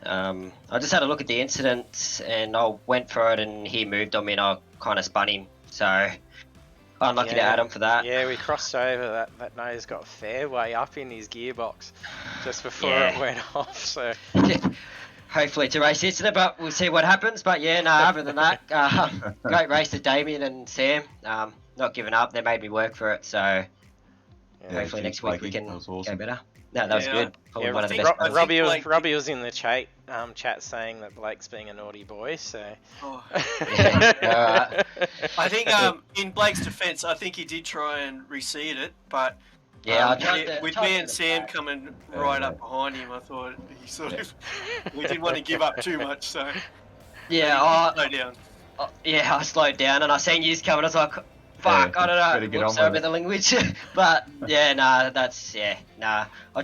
I just had a look at the incident and I went for it and he moved on me and I kind of spun him. So unlucky to Adam for that. Yeah, we crossed over. That nose got a fair way up in his gearbox just before it went off. So hopefully it's a race incident, but we'll see what happens. But yeah, no, other than that, great race to Damien and Sam. Not giving up. They made me work for it. So hopefully next week we can go better. No, that was good. Probably one of the best. Robbie was in the chat saying that Blake's being a naughty boy. So. Oh. I think in Blake's defence, I think he did try and reseed it, but with me and Sam coming right up behind him, I thought we didn't want to give up too much. So slow down. I slowed down and I seen you coming. I was like, fuck, I don't know. Sorry about the language. But I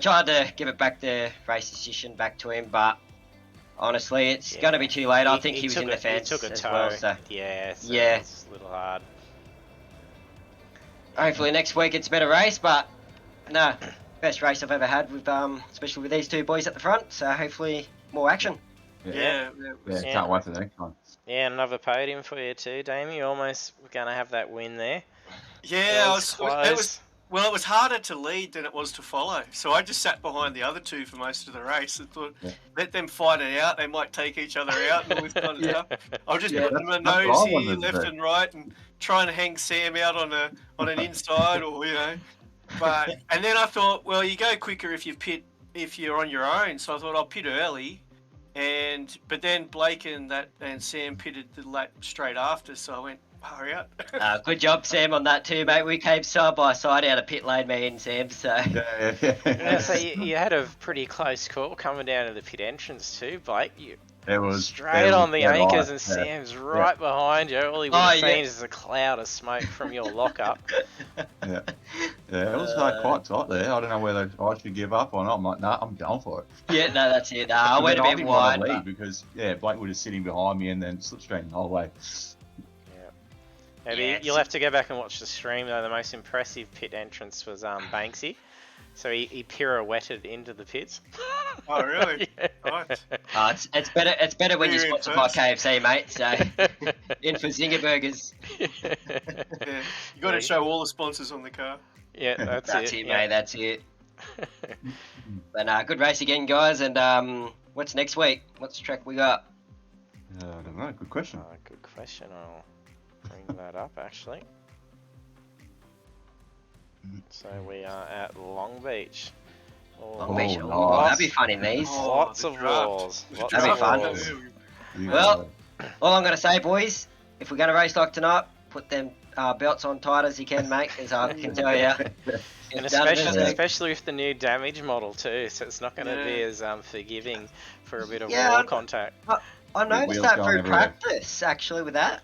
tried to give it back the race decision back to him, but honestly, it's going to be too late. I think he was in the fence as well. So. It's a little hard. Hopefully next week it's a better race, but no, best race I've ever had with especially with these two boys at the front. So hopefully more action. Yeah, can't wait for the next one. Yeah, another podium for you too, Damien. You're almost going to have that win there. Yeah, close. Well, it was harder to lead than it was to follow. So I just sat behind the other two for most of the race and thought, let them fight it out. They might take each other out and all this kind of stuff. I was just putting my nose here, left and right, and trying to hang Sam out on an inside, or and then I thought, well, you go quicker if you're on your own. So I thought I'll pit early, but then Blake and Sam pitted the lap straight after. So I went, hurry up. Good job, Sam, on that too, mate. We came side by side out of pit lane, me and Sam. So so you had a pretty close call coming down to the pit entrance too, Blake. It was straight on the anchors, and Sam's right behind you. All he would have seen is a cloud of smoke from your lockup. Yeah, it was quite tight there. I don't know whether I should give up or not. I'm like, nah, I'm going for it. Yeah, no, that's it. I went a bit wide. Lead because Blake was sitting behind me and then slipstreaming the whole way. Maybe you'll have to go back and watch the stream though. The most impressive pit entrance was Banksy. So he pirouetted into the pits. Oh really? Nice. It's better when you're sponsored by KFC, mate. So in for Zinger Burgers. Yeah, you got to show all the sponsors on the car. Yeah, that's it, mate. That's it. But good race again, guys. And what's next week? What's the track we got? I don't know. Good question. Good question. I'll bring that up actually. So we are at Long Beach. Long Beach. Oh, that'd be fun in these. Lots of walls. That'd be fun. Well, all I'm going to say, boys, if we're going to race like tonight, put them belts on tight as you can, mate, as I can tell you. And especially with the new damage model too, so it's not going to be as forgiving for a bit of wall contact. I noticed that through practice, actually, with that.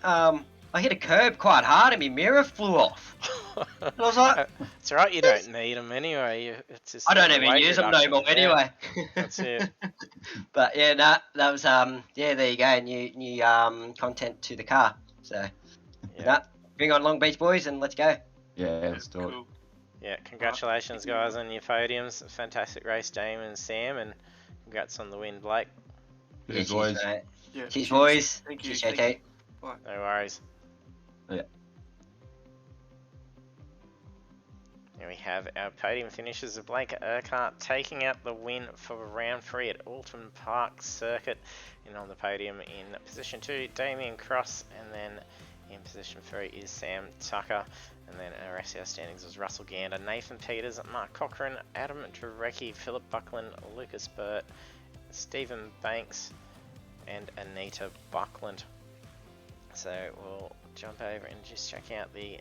I hit a curb quite hard and my mirror flew off. And I was like... It's alright, you don't need them anyway. It's just I don't even use them no more anyway. That's it. But yeah, that was, there you go, new content to the car. So, bring on Long Beach, boys, and let's go. Yeah, let's do it. Yeah, congratulations, guys, on your podiums. Fantastic race, Damon and Sam, and congrats on the win, Blake. Cheers, boys. Cheers, boys. Thank you. Cheers, JT. No worries. Yeah. Here we have our podium finishes of Blake Herkurt taking out the win for round 3 at Oulton Park Circuit. And on the podium in position 2, Damien Cross, and then in position 3 is Sam Tucker. And then our SCR standings was Russell Gander, Nathan Peters, Mark Cochran, Adam Drecki, Philip Buckland, Lucas Burt, Stephen Banks, and Anita Buckland. So we'll jump over and just check out the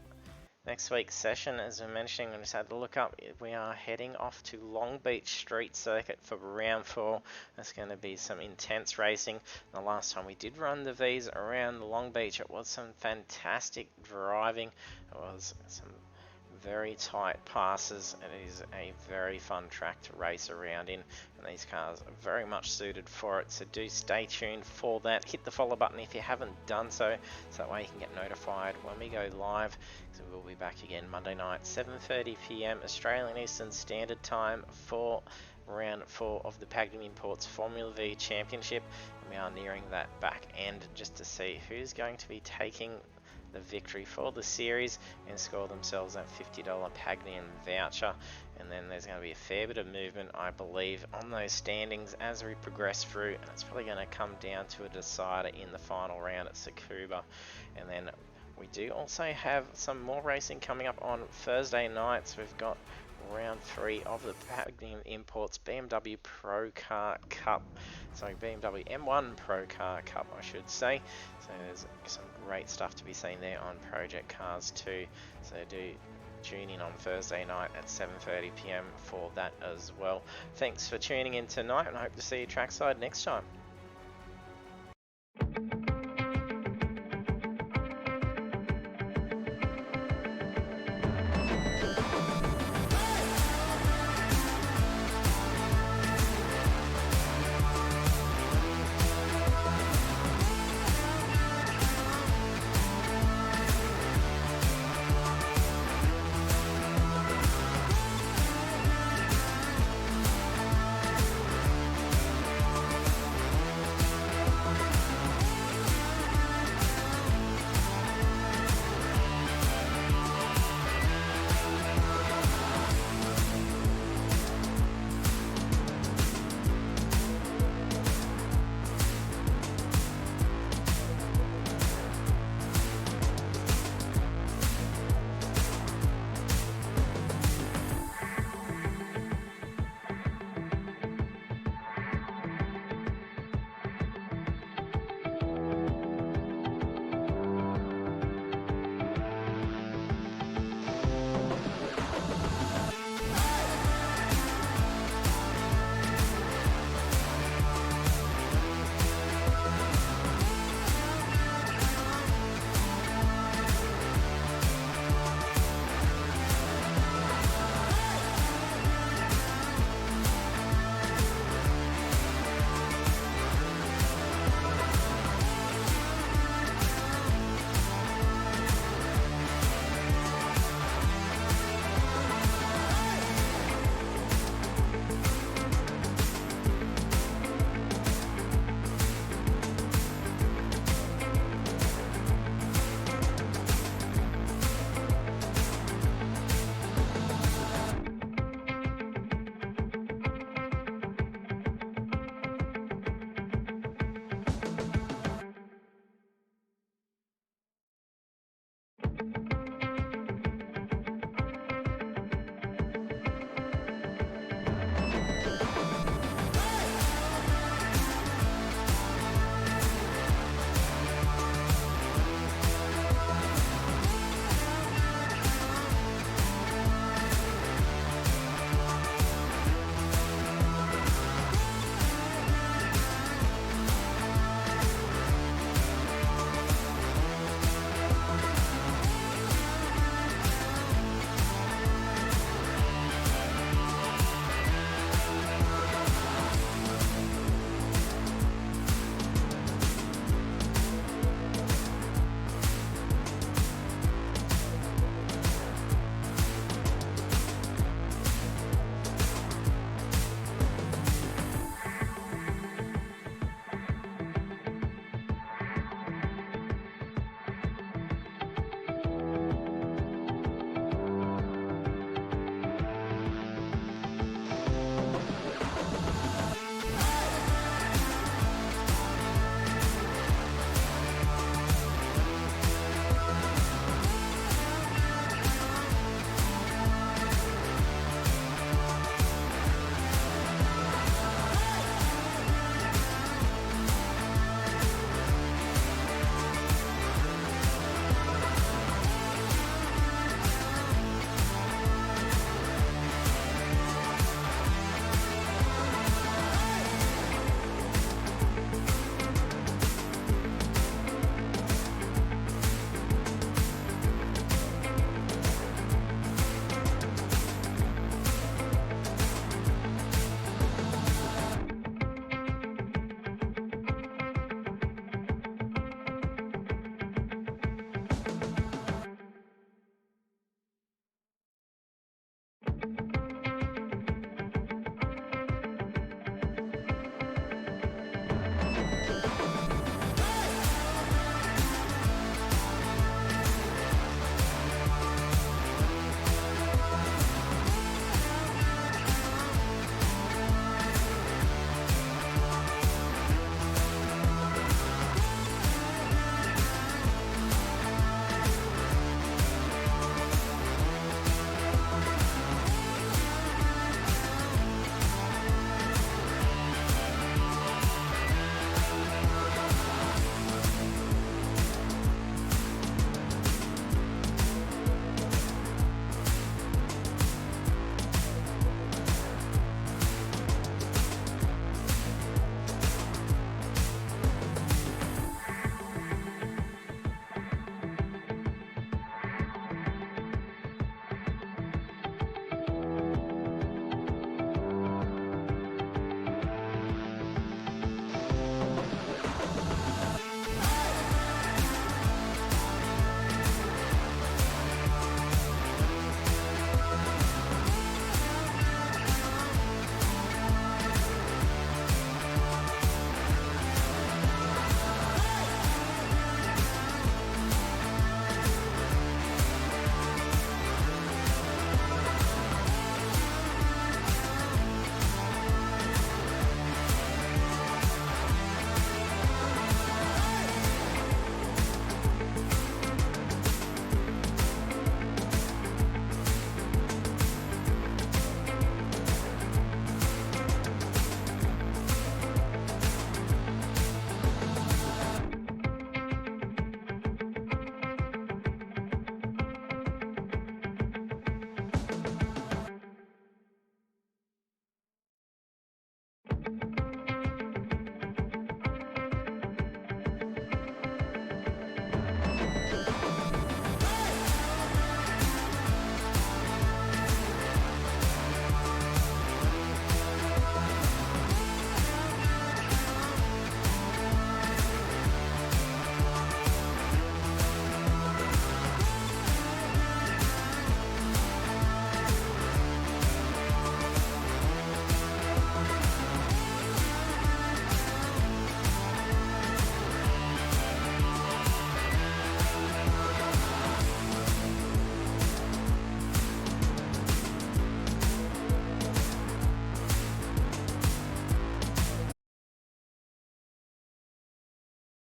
next week's session. As we're mentioning, I just had to look up, we are heading off to Long Beach Street Circuit for round 4. That's going to be some intense racing. The last time we did run the V's around the Long Beach, it was some fantastic driving. It was some very tight passes. It is a very fun track to race around in, and these cars are very much suited for it, so do stay tuned for that. Hit the follow button if you haven't done so that way you can get notified when we go live. So we'll be back again Monday night, 7:30 PM Australian Eastern Standard Time for round 4 of the Pagnian Imports Formula V Championship. And we are nearing that back end just to see who's going to be taking the victory for the series and score themselves that $50 Pagnian voucher. And then there's going to be a fair bit of movement, I believe, on those standings as we progress through, and it's probably going to come down to a decider in the final round at Tsukuba. And then we do also have some more racing coming up on Thursday nights. We've got round 3 of the Pagnian Imports BMW Pro Car Cup. Sorry, BMW M1 Pro Car Cup, I should say. So there's some great stuff to be seen there on Project Cars too. So do tune in on Thursday night at 7:30 PM for that as well. Thanks for tuning in tonight, and I hope to see you trackside next time.